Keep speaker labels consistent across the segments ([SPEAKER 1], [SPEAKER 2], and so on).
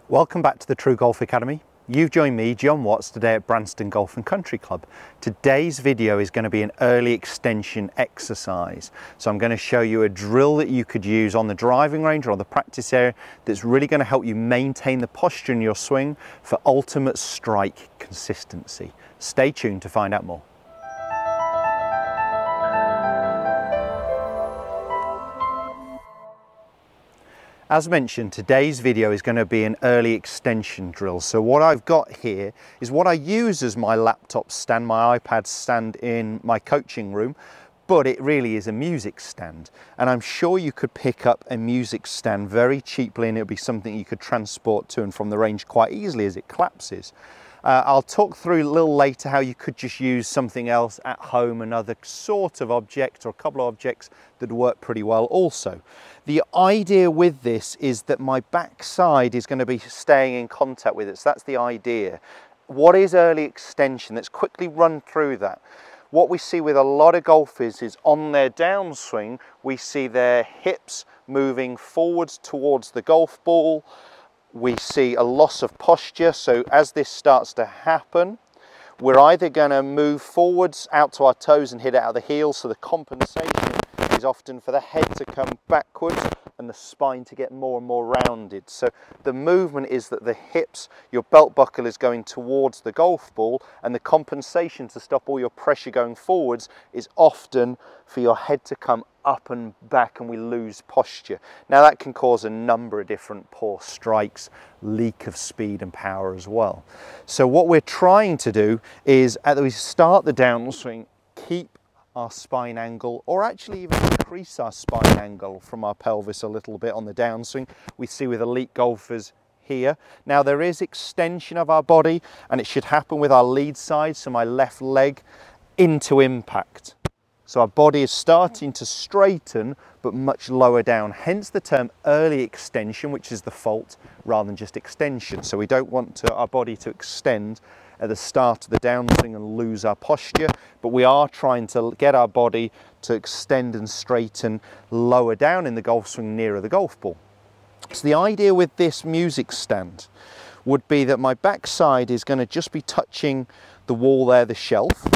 [SPEAKER 1] Welcome back to the TruGolf Academy. You've joined me, Jon Watts, today at Branston Golf and Country Club. Today's video is going to be an early extension exercise. So I'm going to show you a drill that you could use on the driving range or on the practice area that's really going to help you maintain the posture in your swing for ultimate strike consistency. Stay tuned to find out more. As mentioned, today's video is going to be an early extension drill. So what I've got here is what I use as my laptop stand, my iPad stand in my coaching room, but it really is a music stand. And I'm sure you could pick up a music stand very cheaply and it'll be something you could transport to and from the range quite easily as it collapses. I'll talk through a little later how you could just use something else at home, another sort of object or a couple of objects that work pretty well also. The idea with this is that my backside is going to be staying in contact with it, so that's the idea. What is early extension? Let's quickly run through that. What we see with a lot of golfers is on their downswing, we see their hips moving forwards towards the golf ball. We see a loss of posture, so as this starts to happen, we're either going to move forwards out to our toes and hit it out of the heels, so the compensation is often for the head to come backwards and the spine to get more and more rounded. So the movement is that the hips, your belt buckle is going towards the golf ball, and the compensation to stop all your pressure going forwards is often for your head to come up and back and we lose posture. Now that can cause a number of different poor strikes, leak of speed and power as well. So what we're trying to do is as we start the downswing, keep our spine angle, or actually even increase our spine angle from our pelvis a little bit on the downswing. We see with elite golfers here. Now there is extension of our body and it should happen with our lead side, so my left leg into impact. So our body is starting to straighten, but much lower down. Hence the term early extension, which is the fault, rather than just extension. So we don't want our body to extend at the start of the downswing and lose our posture, but we are trying to get our body to extend and straighten lower down in the golf swing nearer the golf ball. So the idea with this music stand would be that my backside is going to just be touching the wall there, the shelf.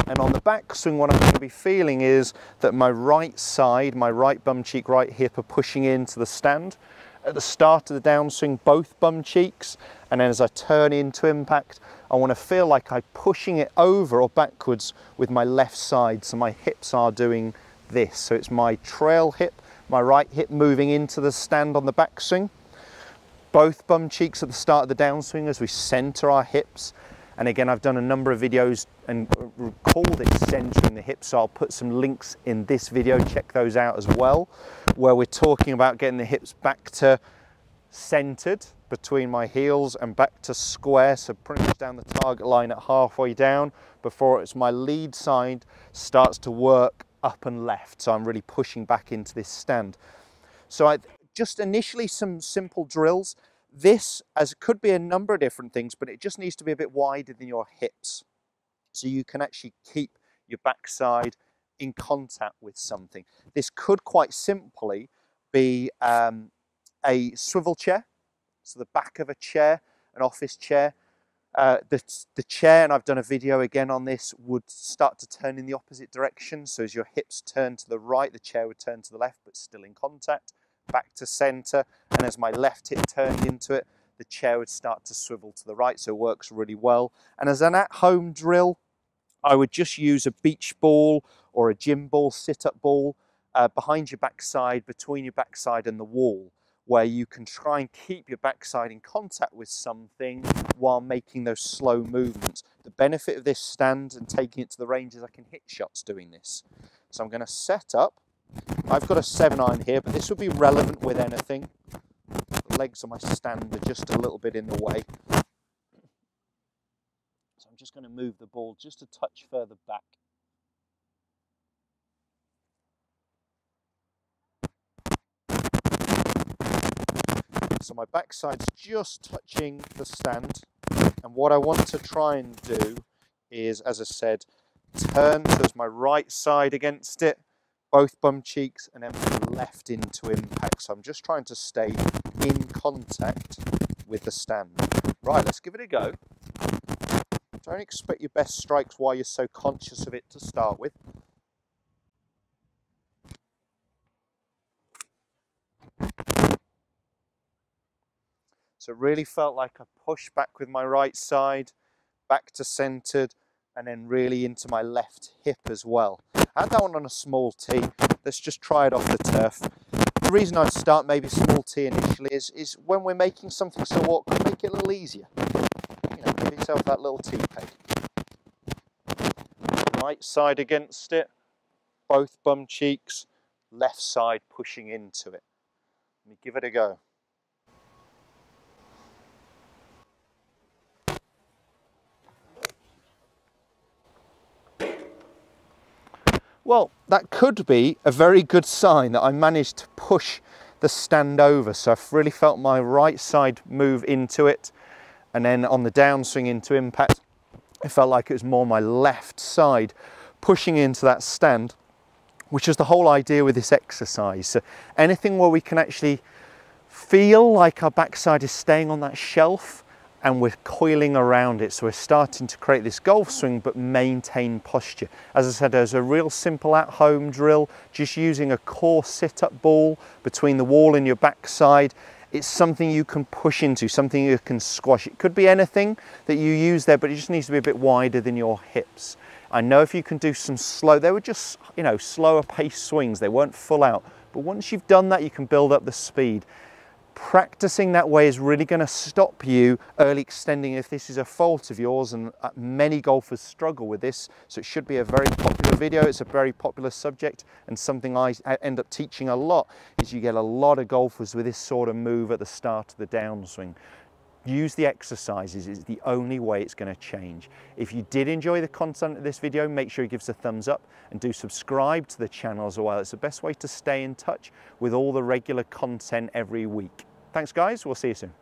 [SPEAKER 1] And on the backswing, what I'm going to be feeling is that my right side, my right bum cheek, right hip are pushing into the stand. At the start of the downswing, both bum cheeks, and then as I turn into impact, I want to feel like I'm pushing it over or backwards with my left side, so my hips are doing this. So it's my trail hip, my right hip moving into the stand on the backswing. Both bum cheeks at the start of the downswing as we center our hips. And again, I've done a number of videos and called it centering the hips, so I'll put some links in this video, check those out as well, where we're talking about getting the hips back to centered between my heels and back to square, so pretty much down the target line at halfway down before it's my lead side starts to work up and left. So I'm really pushing back into this stand. So just initially some simple drills. This could be a number of different things, but it just needs to be a bit wider than your hips. So you can actually keep your backside in contact with something. This could quite simply be a swivel chair. So the back of a chair, an office chair. The chair, and I've done a video again on this, would start to turn in the opposite direction. So as your hips turn to the right, the chair would turn to the left, but still in contact. Back to center, and as my left hip turned into it, the chair would start to swivel to the right, so it works really well. And as an at-home drill, I would just use a beach ball or a gym ball, sit-up ball, behind your backside, between your backside and the wall, where you can try and keep your backside in contact with something while making those slow movements. The benefit of this stand and taking it to the range is I can hit shots doing this. So I'm going to set up. I've got a 7-iron here, but this would be relevant with anything. The legs on my stand are just a little bit in the way. So I'm just going to move the ball just a touch further back. So my backside's just touching the stand. And what I want to try and do is, as I said, turn so as my right side against it, both bum cheeks, and then left into impact. So I'm just trying to stay in contact with the stand. Right, let's give it a go. Don't expect your best strikes while you're so conscious of it to start with. So it really felt like a push back with my right side, back to centered, and then really into my left hip as well. I had that one on a small tee. Let's just try it off the turf. The reason I'd start maybe small tee initially is when we're making something so awkward, make it a little easier. You know, give yourself that little tee peg. Right side against it, both bum cheeks, left side pushing into it. Let me give it a go. Well, that could be a very good sign that I managed to push the stand over. So I've really felt my right side move into it, and then on the downswing into impact, it felt like it was more my left side pushing into that stand, which is the whole idea with this exercise. So anything where we can actually feel like our backside is staying on that shelf and we're coiling around it. So we're starting to create this golf swing but maintain posture. As I said, there's a real simple at-home drill, just using a core sit-up ball between the wall and your backside. It's something you can push into, something you can squash. It could be anything that you use there, but it just needs to be a bit wider than your hips. I know if you can do some slow, they were just, you know, slower pace swings. They weren't full out. But once you've done that, you can build up the speed. Practicing that way is really going to stop you early extending if this is a fault of yours, and many golfers struggle with this. So it should be a very popular video. It's a very popular subject, and something I end up teaching a lot is you get a lot of golfers with this sort of move at the start of the downswing. Use the exercises, it's the only way it's going to change. If you did enjoy the content of this video, make sure you give us a thumbs up and do subscribe to the channel as well. It's the best way to stay in touch with all the regular content every week. Thanks guys, we'll see you soon.